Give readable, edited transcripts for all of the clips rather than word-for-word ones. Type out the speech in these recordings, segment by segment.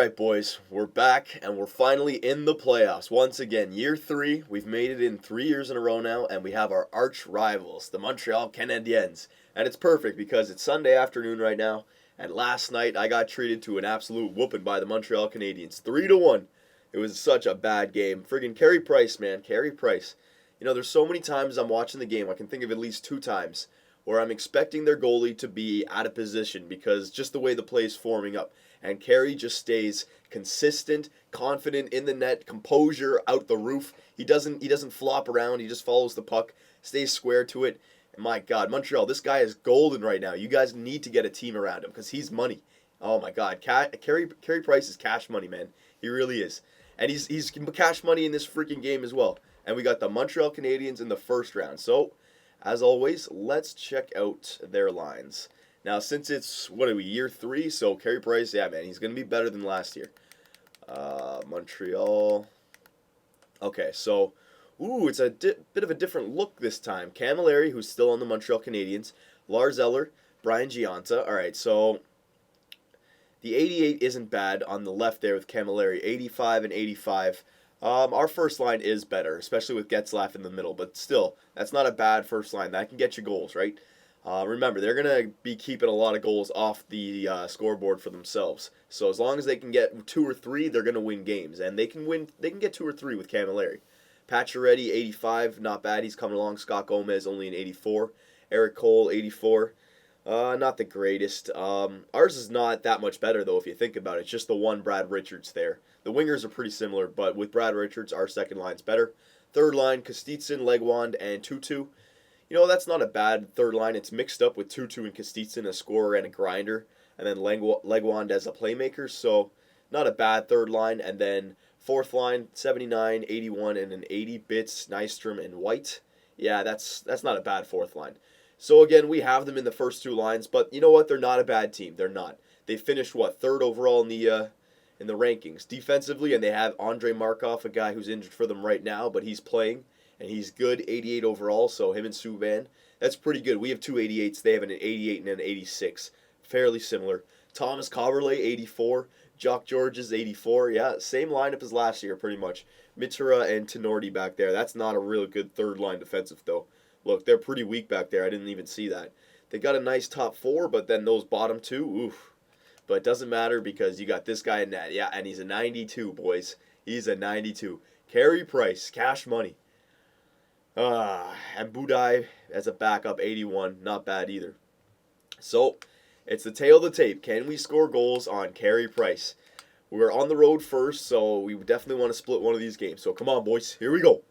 right, boys, we're back and we're finally in the playoffs. Once again, year three. We've made it in 3 years in a row now, and we have our arch rivals, the Montreal Canadiens. And it's perfect because it's Sunday afternoon right now, and last night I got treated to an absolute whooping by the Montreal Canadiens. 3-1. It was such a bad game. Friggin' Carey Price, man. Carey Price. You know, there's so many times I'm watching the game, I can think of at least 2 times, where I'm expecting their goalie to be out of position because just the way the play is forming up. And Carey just stays consistent, confident in the net, composure out the roof. He doesn't flop around. He just follows the puck, stays square to it. And my God, Montreal, this guy is golden right now. You guys need to get a team around him because he's money. Oh my God, Carey Price is cash money, man. He really is, and he's cash money in this freaking game as well. And we got the Montreal Canadiens in the first round. So, as always, let's check out their lines. Now, since it's, what are we, year three? So, Carey Price, yeah, man, he's going to be better than last year. Montreal. Okay, so, it's a bit of a different look this time. Camilleri, who's still on the Montreal Canadiens. Lars Eller, Brian Gionta. All right, so the 88 isn't bad on the left there with Camilleri. 85 and 85. Our first line is better, especially with Getzlaf in the middle. But still, that's not a bad first line. That can get you goals, right? Remember, they're going to be keeping a lot of goals off the scoreboard for themselves. So as long as they can get 2 or 3, they're going to win games. And they can win. They can get 2 or 3 with Camilleri. Pacioretty, 85, not bad. He's coming along. Scott Gomez, only an 84. Eric Cole, 84. Not the greatest. Ours is not that much better, though, if you think about it. It's just the one Brad Richards there. The wingers are pretty similar, but with Brad Richards, our second line's better. Third line, Kostitsyn, Legwand, and Tutu. You know, that's not a bad third line. It's mixed up with Tutu and Kostitsyn, a scorer and a grinder, and then Legwand as a playmaker, so not a bad third line. And then fourth line, 79, 81, and an 80, Bitts, Nystrom, and White. Yeah, that's not a bad fourth line. So again, we have them in the first 2 lines, but you know what? They're not a bad team. They're not. They finished, third overall in the rankings defensively, and they have Andrei Markov, a guy who's injured for them right now, but he's playing. And he's good, 88 overall, so him and Subban, that's pretty good. We have 2 88s. They have an 88 and an 86. Fairly similar. Thomas Kaberle, 84. Jock Georges, 84. Yeah, same lineup as last year, pretty much. Mitera and Tenorti back there. That's not a real good third-line defensive, though. Look, they're pretty weak back there. I didn't even see that. They got a nice top 4, but then those bottom 2, oof. But it doesn't matter because you got this guy in that. Yeah, and he's a 92, boys. He's a 92. Carey Price, cash money. And Budai as a backup, 81. Not bad either. So, it's the tail of the tape. Can we score goals on Carey Price? We're on the road first, so we definitely want to split one of these games. So, come on, boys. Here we go.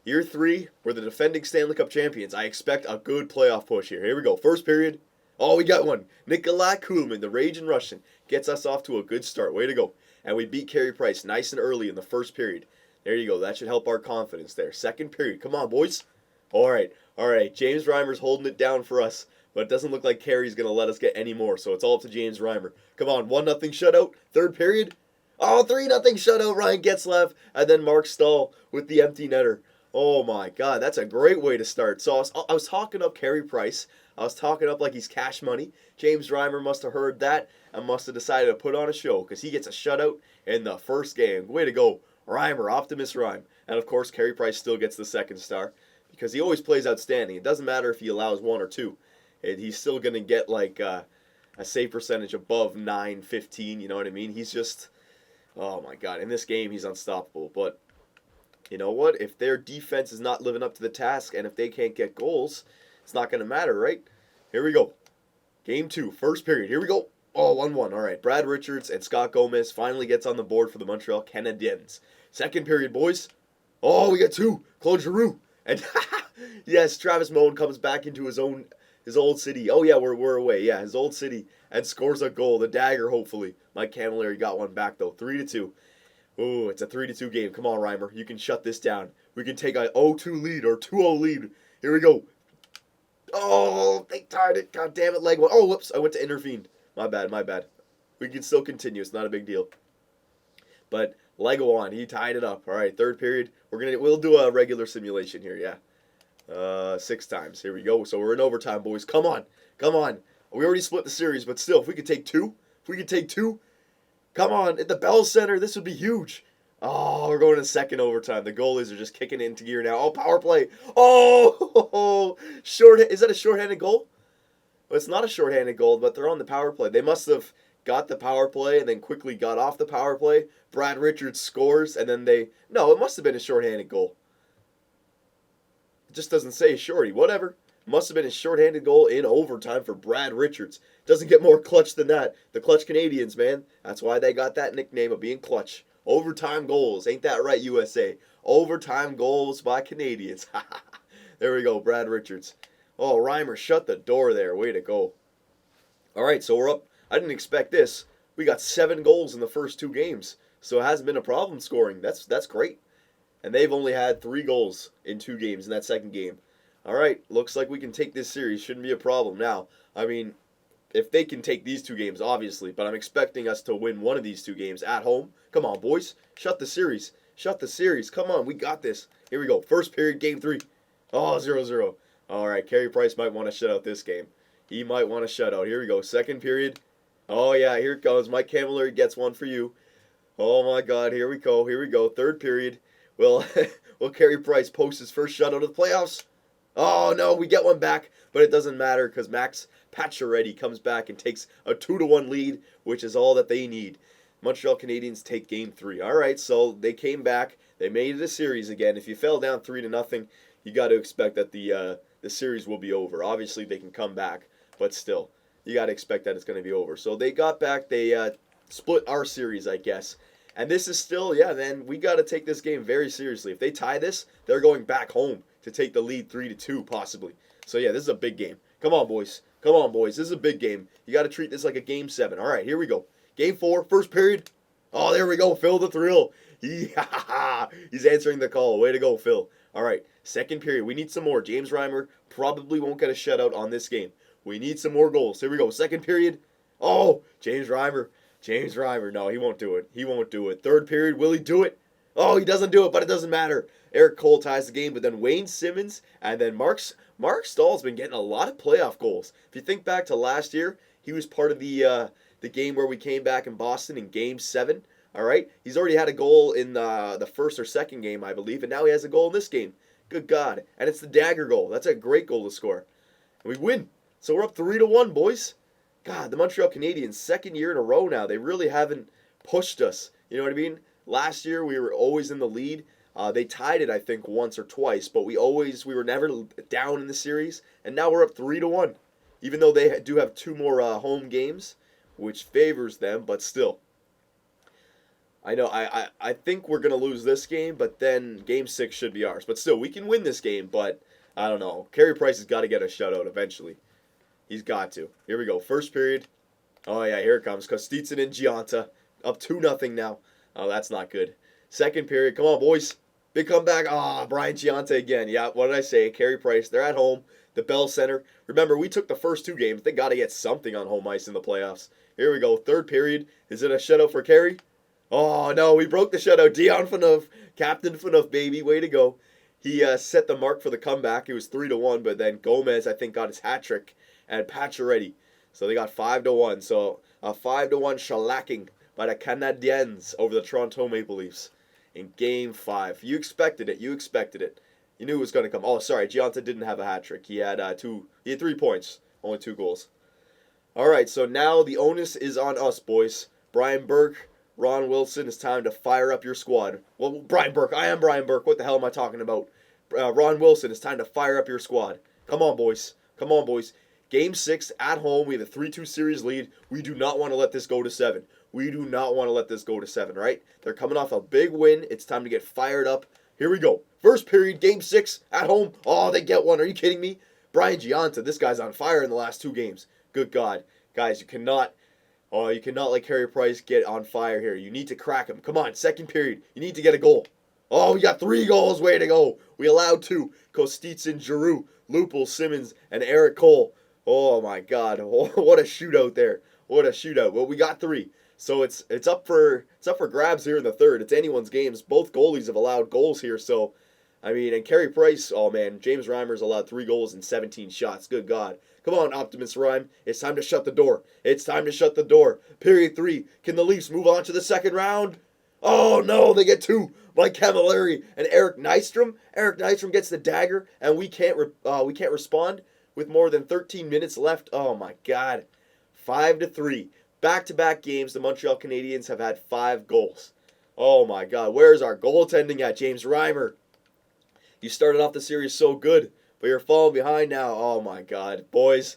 Year 3, we're the defending Stanley Cup champions. I expect a good playoff push here. Here we go. First period. Oh, we got one. Nikolai Kuhlman, the Raging Russian, gets us off to a good start. Way to go. And we beat Carey Price nice and early in the first period. There you go. That should help our confidence there. Second period. Come on, boys. All right. James Reimer's holding it down for us, but it doesn't look like Carey's going to let us get any more, so it's all up to James Reimer. Come on, 1-0 shutout. Third period. Oh, 3-0 shutout. Ryan Getzlaf, and then Mark Stahl with the empty netter. Oh, my God. That's a great way to start. So I was talking up Carey Price. I was talking up like he's cash money. James Reimer must have heard that and must have decided to put on a show because he gets a shutout in the first game. Way to go. Reimer, Optimus Rhyme. And of course, Carey Price still gets the second star because he always plays outstanding. It doesn't matter if he allows 1 or 2. He's still going to get like a save percentage above 9-15, you know what I mean? He's just, oh my God, in this game he's unstoppable. But you know what? If their defense is not living up to the task and if they can't get goals, it's not going to matter, right? Here we go. Game 2, first period. Here we go. Oh, 1-1. All right. Brad Richards and Scott Gomez finally gets on the board for the Montreal Canadiens. Second period, boys. Oh, we got 2. Claude Giroux. And yes, Travis Moen comes back into his old city. Oh, yeah, we're away. Yeah, his old city. And scores a goal. The dagger, hopefully. Mike Camilleri got one back, though. 3-2. Ooh, it's a 3-2 game. Come on, Reimer. You can shut this down. We can take a 0-2 lead or 2-0 lead. Here we go. Oh, they tied it. God damn it, leg one. Oh, whoops. I went to intervene. My bad. We can still continue. It's not a big deal. But Leguan, he tied it up. All right, third period. We'll do a regular simulation here, yeah. 6 times. Here we go. So we're in overtime, boys. Come on. We already split the series, but still, if we could take 2, Come on, at the Bell Center, this would be huge. Oh, we're going to second overtime. The goalies are just kicking into gear now. Oh, power play. Oh, short. Is that a shorthanded goal? Well, it's not a shorthanded goal, but they're on the power play. They must have got the power play and then quickly got off the power play. Brad Richards scores, and then they... No, it must have been a shorthanded goal. It just doesn't say shorty. Whatever. Must have been a shorthanded goal in overtime for Brad Richards. Doesn't get more clutch than that. The Clutch Canadians, man. That's why they got that nickname of being clutch. Overtime goals. Ain't that right, USA? Overtime goals by Canadians. There we go, Brad Richards. Oh, Reimer shut the door there. Way to go. All right, so we're up. I didn't expect this. We got 7 goals in the first 2 games. So it hasn't been a problem scoring. That's great. And they've only had 3 goals in 2 games in that second game. All right, looks like we can take this series. Shouldn't be a problem now. I mean, if they can take these 2 games, obviously, but I'm expecting us to win one of these 2 games at home. Come on, boys. Shut the series. Shut the series. Come on, we got this. Here we go. First period, game 3. Oh, 0-0. All right, Carey Price might want to shut out this game. He might want to shut out. Here we go. Second period. Oh, yeah, here it goes. Mike Camilleri gets one for you. Oh, my God. Here we go. Here we go. Third period. Will Carey Price post his first shutout of the playoffs? Oh, no, we get one back, but it doesn't matter because Max Pacioretty comes back and takes a 2-1 lead, which is all that they need. Montreal Canadiens take game 3. All right, so they came back. They made it a series again. If you fell down 3-0, you got to expect that the series will be over. Obviously, they can come back, but still, you got to expect that it's going to be over. So they got back. They split our series, I guess. And this is still, yeah, man, we got to take this game very seriously. If they tie this, they're going back home to take the lead 3-2, possibly. So, yeah, this is a big game. Come on, boys. Come on, boys. This is a big game. You got to treat this like a game 7. All right, here we go. Game 4, first period. Oh, there we go. Phil the Thrill. He's answering the call. Way to go, Phil. All right, second period. We need some more. James Reimer probably won't get a shutout on this game. We need some more goals. Here we go. Second period. Oh, James Reimer. James Reimer. No, he won't do it. He won't do it. Third period. Will he do it? Oh, he doesn't do it, but it doesn't matter. Eric Cole ties the game, but then Wayne Simmons and then Mark Stahl's been getting a lot of playoff goals. If you think back to last year, he was part of the game where we came back in Boston in Game 7. All right, he's already had a goal in the first or second game, I believe, and now he has a goal in this game. Good God, and it's the dagger goal. That's a great goal to score, and we win. So we're up 3-1, boys. God, the Montreal Canadiens, second year in a row now. They really haven't pushed us. You know what I mean? Last year we were always in the lead. They tied it, I think, once or twice, but we were never down in the series, and now we're up 3-1. Even though they do have 2 more home games, which favors them, but still. I know, I think we're going to lose this game, but then Game 6 should be ours. But still, we can win this game, but I don't know. Carey Price has got to get a shutout eventually. He's got to. Here we go. First period. Oh, yeah, here it comes. Kostitsyn and Gionta. Up 2-0 now. Oh, that's not good. Second period. Come on, boys. Big comeback. Ah, Brian Gionta again. Yeah, what did I say? Carey Price. They're at home. The Bell Center. Remember, we took the first 2 games. They got to get something on home ice in the playoffs. Here we go. Third period. Is it a shutout for Carey? Oh, no. We broke the shutout. Dion Phaneuf. Captain Phaneuf, baby. Way to go. He set the mark for the comeback. It was 3-1, but then Gomez, I think, got his hat trick. And Pacioretty. So they got 5-1. So a 5-1 shellacking by the Canadiens over the Toronto Maple Leafs in Game 5. You expected it. You expected it. You knew it was going to come. Oh, sorry. Gionta didn't have a hat trick. He had 3 points. Only 2 goals. All right. So now the onus is on us, boys. Brian Burke, Ron Wilson. It's time to fire up your squad. Well, Brian Burke. I am Brian Burke. What the hell am I talking about? Ron Wilson. It's time to fire up your squad. Come on, boys. Come on, boys. Game 6 at home. We have a 3-2 series lead. We do not want to let this go to 7. We do not want to let this go to 7, right? They're coming off a big win. It's time to get fired up. Here we go. First period, Game 6 at home. Oh, they get one. Are you kidding me? Brian Gionta, this guy's on fire in the last 2 games. Good God. Guys, you cannot let Carey Price get on fire here. You need to crack him. Come on, second period. You need to get a goal. Oh, we got 3 goals. Way to go. We allowed 2. Kostitsyn, Giroux, Lupul, Simmons, and Eric Cole. Oh, my God. What a shootout there. What a shootout. Well, we got 3. So it's up for grabs here in the third. It's anyone's games. Both goalies have allowed goals here, so I mean, and Carey Price, oh man, James Reimer's allowed 3 goals and 17 shots. Good God. Come on, Optimus Rhyme. It's time to shut the door. It's time to shut the door. Period 3. Can the Leafs move on to the second round? Oh no, they get 2. Mike Camilleri and Eric Nystrom. Eric Nystrom gets the dagger, and we can't respond with more than 13 minutes left. Oh my God. 5-3. Back-to-back games, the Montreal Canadiens have had 5 goals. Oh my God, where's our goaltending at, James Reimer? You started off the series so good, but you're falling behind now. Oh my God, boys.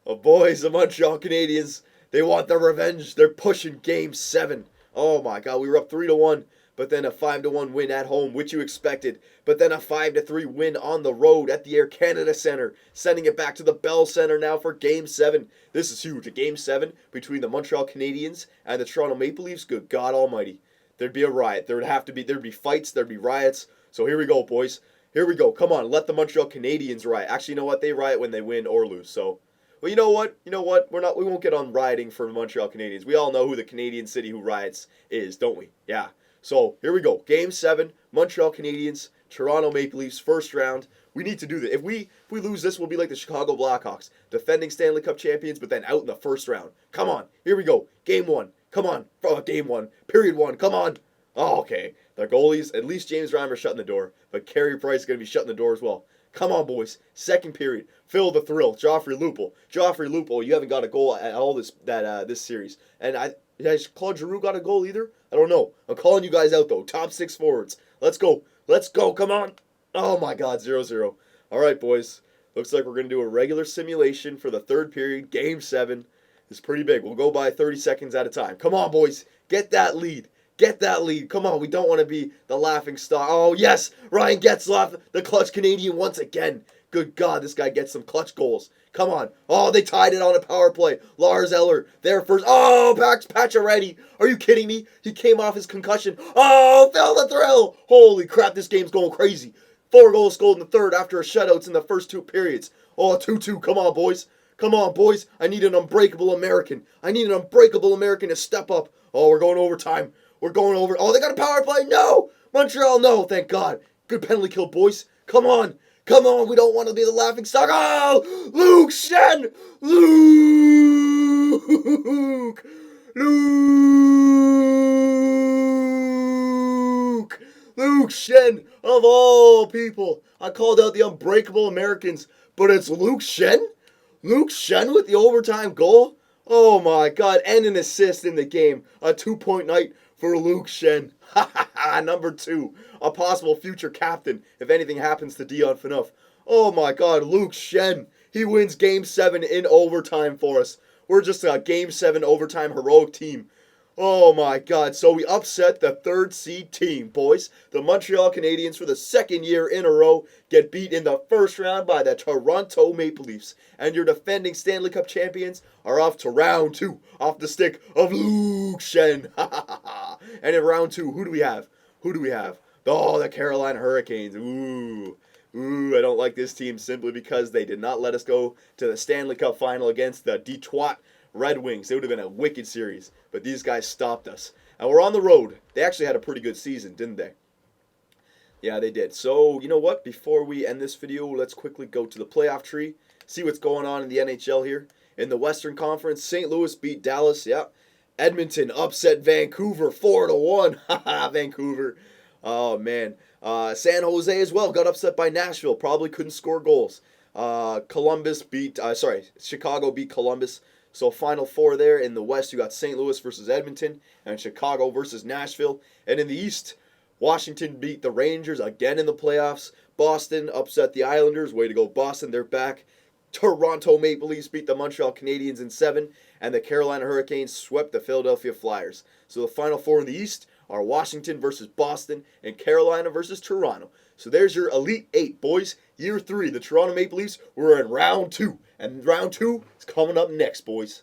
Oh boys, the Montreal Canadiens, they want their revenge. They're pushing Game 7. Oh my God, we were up 3-1, but then a 5-1 win at home, which you expected. But then a 5-3 win on the road at the Air Canada Centre, sending it back to the Bell Centre now for Game 7. This is huge. A Game 7 between the Montreal Canadiens and the Toronto Maple Leafs. Good God Almighty. There'd be a riot. There'd be fights. There'd be riots. So here we go, boys. Here we go. Come on, let the Montreal Canadiens riot. Actually, you know what? They riot when they win or lose. So, well, you know what? You know what? We won't get on rioting for Montreal Canadiens. We all know who the Canadian city who riots is, don't we? Yeah. So here we go. Game 7, Montreal Canadiens, Toronto Maple Leafs, first round. We need to do this. If we lose this, we'll be like the Chicago Blackhawks, defending Stanley Cup champions, but then out in the first round. Come on. Here we go. Game 1. Come on. Game 1. Period 1. Come on. Oh, okay. The goalies, at least James Reimer shutting the door, but Carey Price is going to be shutting the door as well. Come on, boys. Second period. Feel the thrill. Joffrey Lupul, you haven't got a goal at all this series. And has Claude Giroux got a goal either? I don't know. I'm calling you guys out, though. Top 6 forwards. Let's go. Let's go. Come on. Oh, my God. 0-0. All right, boys. Looks like we're going to do a regular simulation for the third period. Game 7 is pretty big. We'll go by 30 seconds at a time. Come on, boys. Get that lead. Get that lead. Come on, we don't want to be the laughing stock. Oh, yes, Ryan Getzlaf, the clutch Canadian once again. Good God, this guy gets some clutch goals. Come on. Oh, they tied it on a power play. Lars Eller, there first. Oh, Pacioretty. Are you kidding me? He came off his concussion. Oh, feel the thrill. Holy crap, this game's going crazy. 4 goals scored in the third after a shutouts in the first 2 periods. Oh, 2-2. Come on, boys. Come on, boys. I need an unbreakable American. I need an unbreakable American to step up. Oh, we're going overtime. We're going over. Oh, they got a power play. No. Montreal, no. Thank God. Good penalty kill, boys. Come on. Come on. We don't want to be the laughing stock. Oh, Luke Schenn. Luke Schenn, of all people. I called out the unbreakable Americans, but it's Luke Schenn? Luke Schenn with the overtime goal? Oh my God, and an assist in the game. A 2-point night for Luke Schenn. Number 2, a possible future captain if anything happens to Dion Phaneuf. Oh my God, Luke Schenn. He wins Game 7 in overtime for us. We're just a Game 7 overtime heroic team. Oh my God, so we upset the 3rd seed team, boys. The Montreal Canadiens, for the 2nd year in a row, get beat in the first round by the Toronto Maple Leafs. And your defending Stanley Cup champions are off to round 2, off the stick of Luke Schenn. And in round 2, who do we have? Oh, the Carolina Hurricanes. Ooh, I don't like this team simply because they did not let us go to the Stanley Cup final against the Detroit Red Wings. It would have been a wicked series, but these guys stopped us. And we're on the road. They actually had a pretty good season, didn't they? Yeah, they did. So, you know what? Before we end this video, let's quickly go to the playoff tree, see what's going on in the NHL here. In the Western Conference, St. Louis beat Dallas. Yeah. Edmonton upset Vancouver 4-1. Haha, Vancouver. Oh, man. San Jose as well got upset by Nashville. Probably couldn't score goals. Chicago beat Columbus. So Final 4 there. In the West, you got St. Louis versus Edmonton and Chicago versus Nashville. And in the East, Washington beat the Rangers again in the playoffs. Boston upset the Islanders. Way to go, Boston. They're back. Toronto Maple Leafs beat the Montreal Canadiens in 7. And the Carolina Hurricanes swept the Philadelphia Flyers. So the Final 4 in the East are Washington versus Boston and Carolina versus Toronto. So there's your Elite 8, boys. Year 3, the Toronto Maple Leafs, we're in round 2. And round 2 is coming up next, boys.